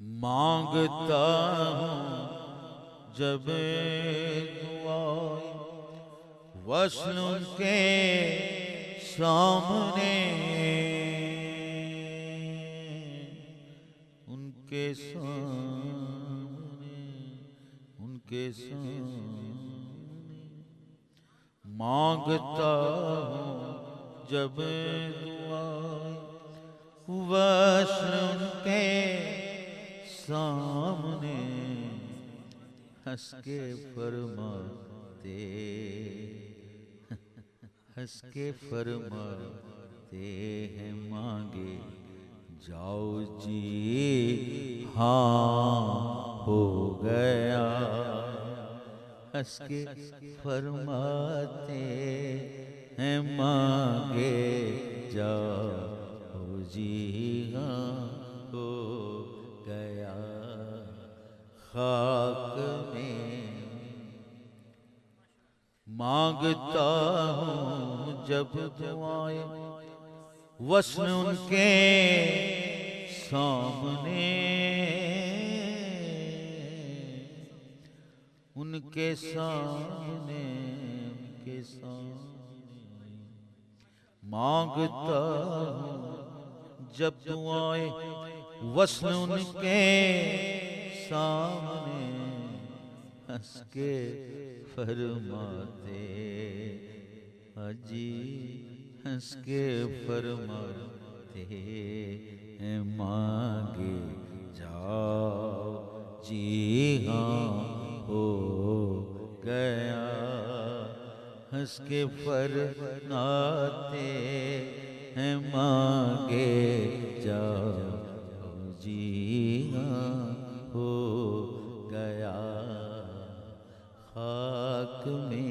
مانگتا ہوں جب دعائیں وصل ان کے سامنے، ان کے سامنے، ان کے سامنے مانگتا ہوں جب دعائیں وصل ان کے سامنے، ہنس کے فرماتے، ہنس کے فرماتے ہیں مانگے جاؤ جی ہاں ہو گیا، ہنس کے فرماتے ہیں مانگے جاؤ جی ہاں ہو گیا، خاک میں مانگتا ہوں جب دعائیں وصل ان کے سامنے، ان کے سامنے، ان کے سامنے مانگتا ہوں جب دعائیں وصل ان کے سامنے، ہنس کے فرماتے حجی، ہنس کے فرماتے ہیں مانگے جاؤ جی ہاں ہو گیا، ہنس کے فرماتے ہیں مانگے جاؤ جی ہاں ہو گیا، خاک میں